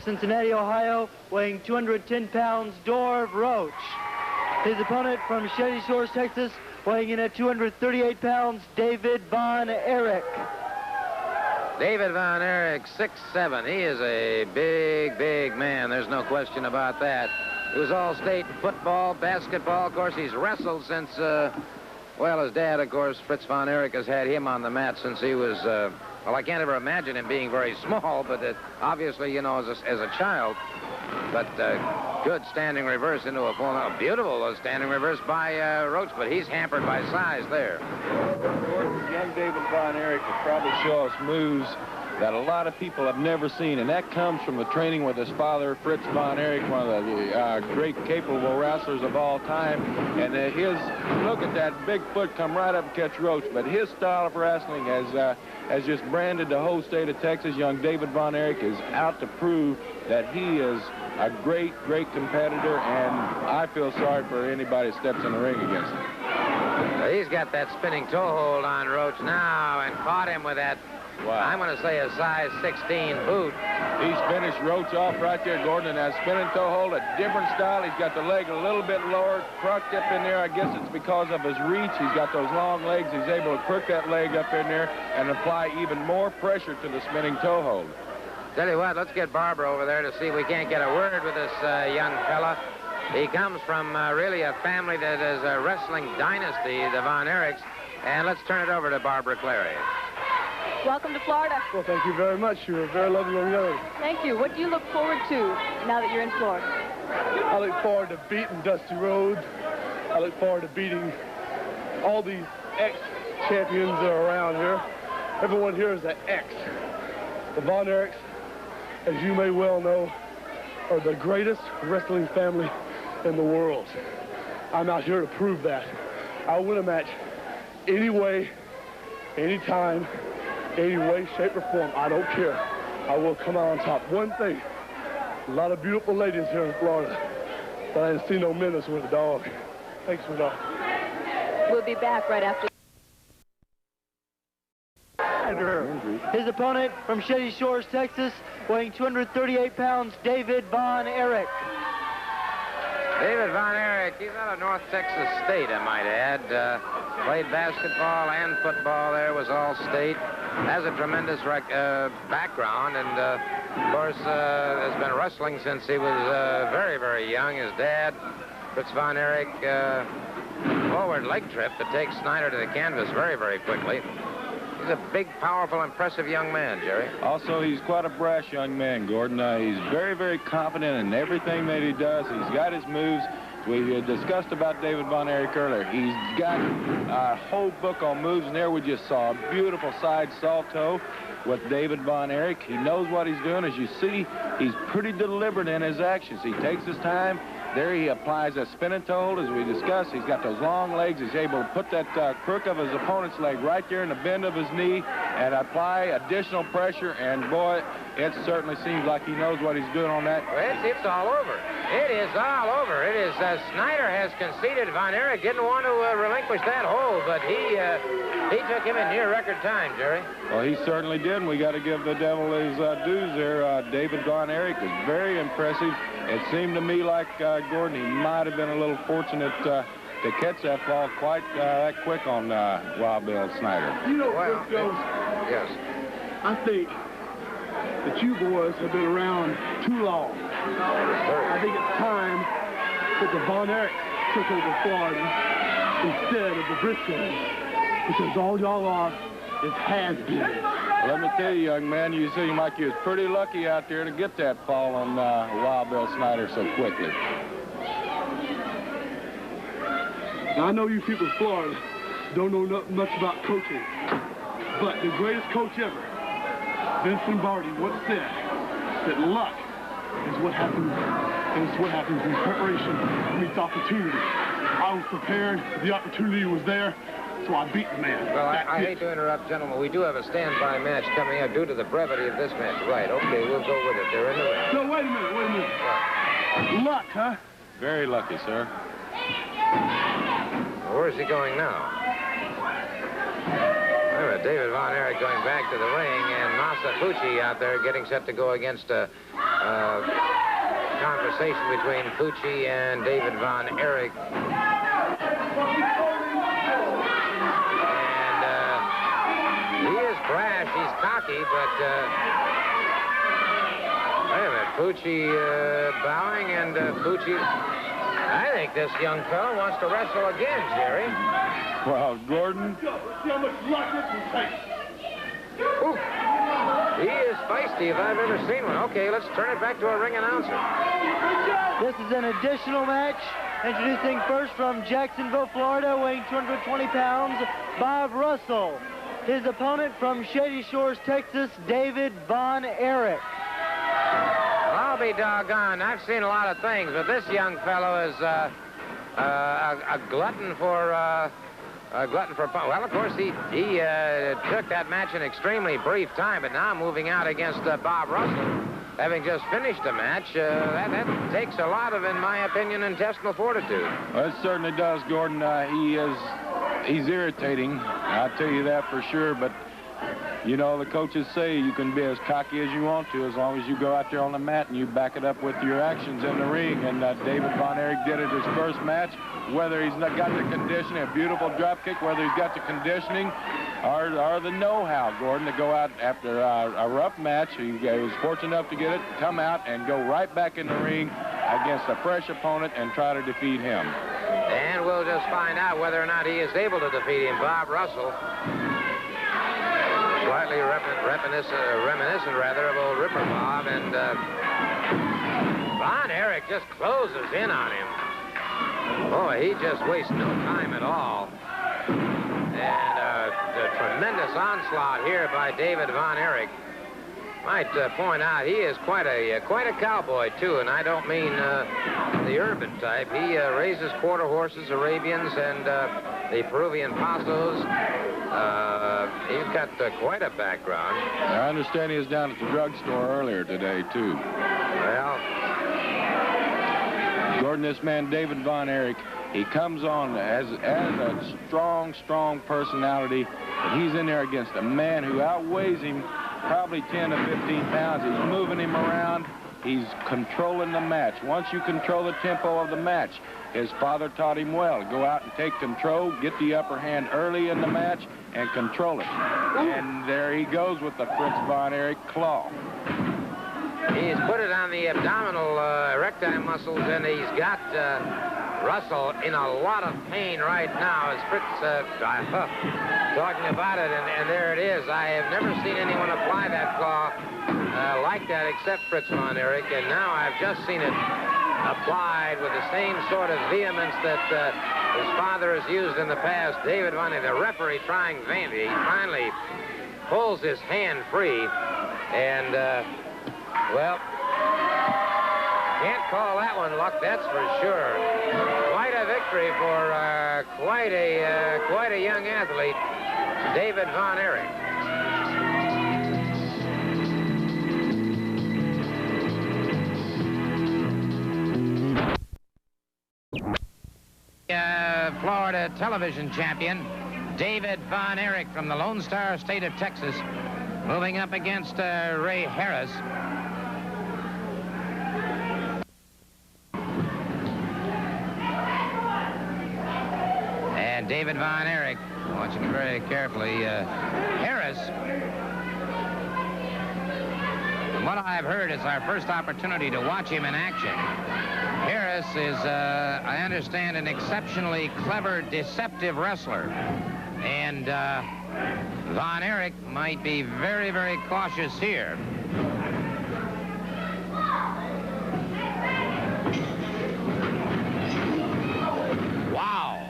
Cincinnati, Ohio, weighing 210 pounds, Dorv Roach. His opponent from Shady Shores, Texas, weighing in at 238 pounds, David Von Erich. David Von Erich, 6'7". He is a big man. There's no question about that. He was all-state football, basketball. Of course, he's wrestled since, well, his dad, of course, Fritz Von Erich, has had him on the mat since he was, well, I can't ever imagine him being very small, but obviously, you know, as a child. But good standing reverse into a full, a beautiful standing reverse by Roach, but he's hampered by size there. Young David Von Erich will probably show us moves that a lot of people have never seen, and that comes from the training with his father, Fritz Von Erich, one of the great capable wrestlers of all time. And look at that big foot come right up and catch Roach, but his style of wrestling has just branded the whole state of Texas. Young David Von Erich is out to prove that he is a great competitor, and I feel sorry for anybody that steps in the ring against him. He's got that spinning toe hold on Roach now and caught him with that, wow, I'm going to say a size 16 boot. He's finished Roach off right there, Gordon, and that spinning toe hold, a different style. He's got the leg a little bit lower, crooked up in there. I guess it's because of his reach. He's got those long legs. He's able to crook that leg up in there and apply even more pressure to the spinning toe hold. Tell you what, let's get Barbara over there to see if we can't get a word with this young fella. He comes from really a family that is a wrestling dynasty, the Von Erichs. And let's turn it over to Barbara Clary. Welcome to Florida. Well, thank you very much. You're a very lovely young lady. Thank you. What do you look forward to now that you're in Florida? I look forward to beating Dusty Rhodes. I look forward to beating all these ex-champions that are around here. Everyone here is an ex. The Von Erichs, as you may well know, are the greatest wrestling family in the world. I'm out here to prove that. I'll win a match any way, anytime, any way, shape, or form. I don't care. I will come out on top. One thing, a lot of beautiful ladies here in Florida, but I didn't see no men with a dog. Thanks, sweetheart. We'll be back right after. His opponent from Shady Shores, Texas, weighing 238 pounds, David Von Erich. David Von Erich, he's out of North Texas State, I might add. Played basketball and football there, was all state. Has a tremendous background, and of course has been wrestling since he was very young. His dad, Fritz Von Erich, forward leg trip that takes Snyder to the canvas very quickly. He's a big, powerful, impressive young man, Jerry. Also, he's quite a brash young man, Gordon. He's very confident in everything that he does. He's got his moves. We discussed about David Von Erich earlier. He's got a whole book on moves, and there we just saw a beautiful side salto with David Von Erich. He knows what he's doing. As you see, he's pretty deliberate in his actions. He takes his time. There he applies a spinning toe hold, as we discussed. He's got those long legs. He's able to put that crook of his opponent's leg right there in the bend of his knee and apply additional pressure. And, boy, it certainly seems like he knows what he's doing on that. Well, it's all over. It is all over. It is, Snyder has conceded. Von Erich didn't want to relinquish that hold, but he took him in near record time, Jerry. Well, he certainly did, and we got to give the devil his dues there. David Von Erich was very impressive. It seemed to me like, Gordon, he might have been a little fortunate to catch that ball quite that quick on Wild Bill Snyder. You know, well, Joe, yes. I think that you boys have been around too long. I think it's time that the Von Erich took over Florida instead of the Briscoes, because all y'all are is has-beens. Let me tell you, young man, you seem like you was pretty lucky out there to get that fall on Wild Bill Snyder so quickly. Now, I know you people in Florida don't know much about coaching, but the greatest coach ever, Vince Lombardi, once said that luck is what happens, and it's what happens in preparation meets opportunity. I was prepared, the opportunity was there, so I beat the man. Well, I hate to interrupt, gentlemen. We do have a standby match coming up due to the brevity of this match. Right, okay, we'll go with it. They're in the ring. No, wait a minute. Right. Luck, huh? Very lucky, sir. Well, where's he going now? David Von Erich going back to the ring, and Masa Fucci out there getting set to go against conversation between Pucci and David Von Erich. And he is brash, he's cocky, but wait a minute, Pucci bowing, and Pucci, I think this young fellow wants to wrestle again, Jerry. Well, Gordon. Ooh. He is feisty if I've ever seen one. Okay, let's turn it back to a ring announcer. This is an additional match. Introducing first from Jacksonville, Florida, weighing 220 pounds, Bob Russell. His opponent from Shady Shores, Texas, David Von Erich. I'll be doggone. I've seen a lot of things, but this young fellow is a glutton for... well, of course, he took that match in extremely brief time, but now moving out against Bob Russell, having just finished the match, that takes a lot of, in my opinion, intestinal fortitude. Well, it certainly does, Gordon. He's irritating, I'll tell you that for sure, but you know, the coaches say you can be as cocky as you want to as long as you go out there on the mat and you back it up with your actions in the ring. And David Von Erich did it his first match. Whether he's not got the conditioning, a beautiful drop kick, whether he's got the conditioning or the know-how, Gordon, to go out after a rough match. He was fortunate enough to get it, come out, and go right back in the ring against a fresh opponent and try to defeat him. And we'll just find out whether or not he is able to defeat him. Bob Russell, slightly reminiscent rather, of old Ripper Bob, and Von Erich just closes in on him. Boy, he just wastes no time at all. And a tremendous onslaught here by David Von Erich. Might point out he is quite a cowboy too, and I don't mean the urban type. He raises quarter horses, Arabians, and the Peruvian pasos. He's got quite a background. I understand he was down at the drugstore earlier today, too. Well, Gordon, this man, David Von Erich, he comes on as a strong personality, and he's in there against a man who outweighs him probably 10 to 15 pounds. He's moving him around. He's controlling the match. Once you control the tempo of the match, his father taught him well. Go out and take control, get the upper hand early in the match, and control it. And there he goes with the Fritz Von Erich claw. He's put it on the abdominal erectile muscles, and he's got Russell in a lot of pain right now as Fritz talking about it, and there it is. I have never seen anyone apply that claw like that except Fritz Von Erich, and now I've just seen it applied with the same sort of vehemence that his father has used in the past. David Von Erich, the referee, trying vainly. He finally pulls his hand free, and well, can't call that one luck, that's for sure. Quite a victory for quite a young athlete, David Von Erich. Florida television champion, David Von Erich from the Lone Star State of Texas, moving up against Ray Harris. And David Von Erich, watching very carefully, Harris, from what I've heard, it's our first opportunity to watch him in action. Harris is, I understand, an exceptionally clever, deceptive wrestler. And Von Erich might be very, very cautious here. Wow.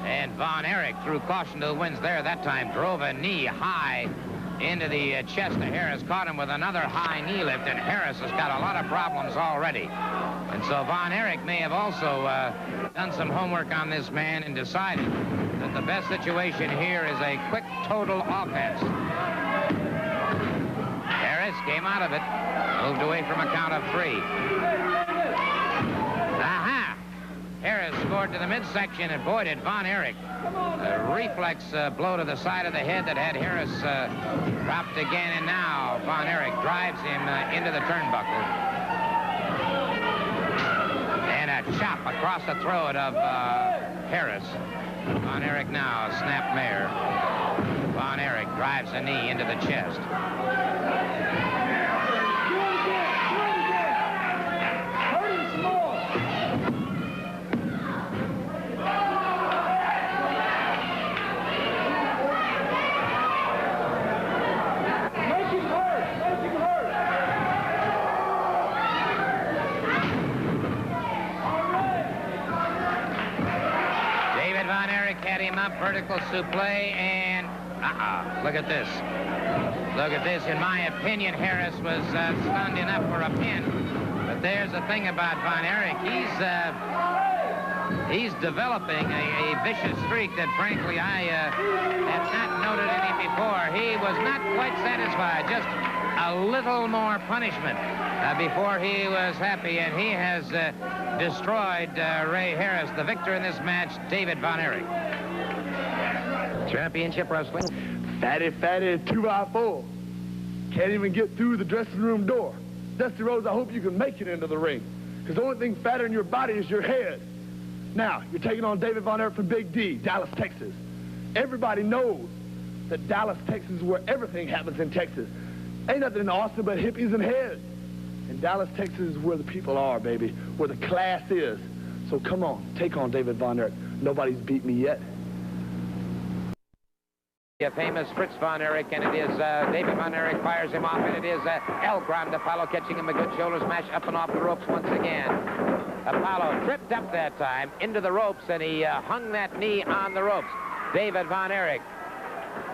And Von Erich threw caution to the winds there that time, drove a knee high into the chest of Harris, caught him with another high knee lift, and Harris has got a lot of problems already. And so Von Erich may have also done some homework on this man and decided that the best situation here is a quick total offense. Harris came out of it, moved away from a count of 3. Aha! Harris scored to the midsection, and boy, did Von Erich. A reflex blow to the side of the head that had Harris dropped again, and now Von Erich drives him into the turnbuckle. a chop across the throat of Harris. Von Erich now, snap mare. Von Erich drives a knee into the chest. Had him up, vertical suplex, and look at this. Look at this. In my opinion, Harris was stunned enough for a pin. But there's the thing about Von Erich. He's developing a vicious streak that, frankly, I had not noted in him before. He was not quite satisfied. Just a little more punishment before he was happy, and he has destroyed Ray Harris. The victor in this match, David Von Erich. Championship wrestling. Fatty 2x4. Can't even get through the dressing room door. Dusty Rhodes, I hope you can make it into the ring, because the only thing fatter in your body is your head. Now, you're taking on David Von Erich from Big D, Dallas, Texas. Everybody knows that Dallas, Texas is where everything happens in Texas. Ain't nothing in Austin but hippies and heads. And Dallas, Texas is where the people are, baby, where the class is. So come on, take on David Von Erich. Nobody's beat me yet. A famous Fritz Von Erich, and it is David Von Erich fires him off, and it is El Grande Apollo catching him a good shoulder smash up and off the ropes once again. Apollo tripped up that time into the ropes, and he hung that knee on the ropes. David Von Erich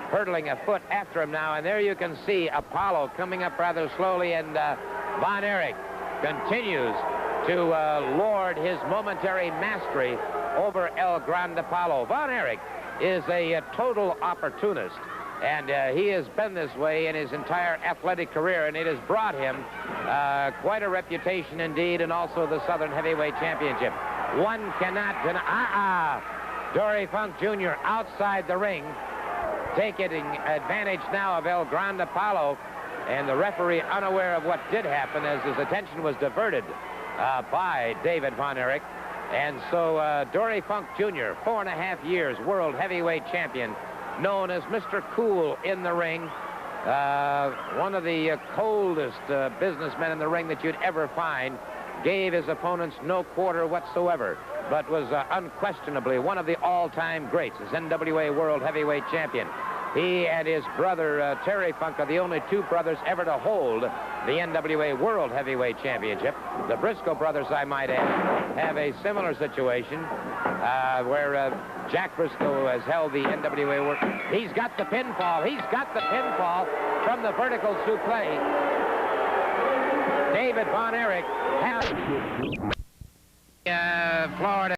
hurdling a foot after him now, and there you can see Apollo coming up rather slowly, and Von Erich continues to lord his momentary mastery over El Grande Apollo. Von Erich is a total opportunist, and he has been this way in his entire athletic career, and it has brought him quite a reputation indeed, and also the Southern Heavyweight Championship. One cannot deny. Dory Funk Jr. outside the ring, taking advantage now of El Grande Apollo, and the referee unaware of what did happen as his attention was diverted by David Von Erich. And so Dory Funk Jr., 4.5 years world heavyweight champion, known as Mr. Cool in the ring, one of the coldest businessmen in the ring that you'd ever find, gave his opponents no quarter whatsoever, but was unquestionably one of the all-time greats as NWA world heavyweight champion. He and his brother, Terry Funk, are the only two brothers ever to hold the NWA World Heavyweight Championship. The Briscoe brothers, I might add, have a similar situation where Jack Briscoe has held the NWA World. He's got the pinfall. He's got the pinfall from the vertical suplex. David Von Erich has Florida.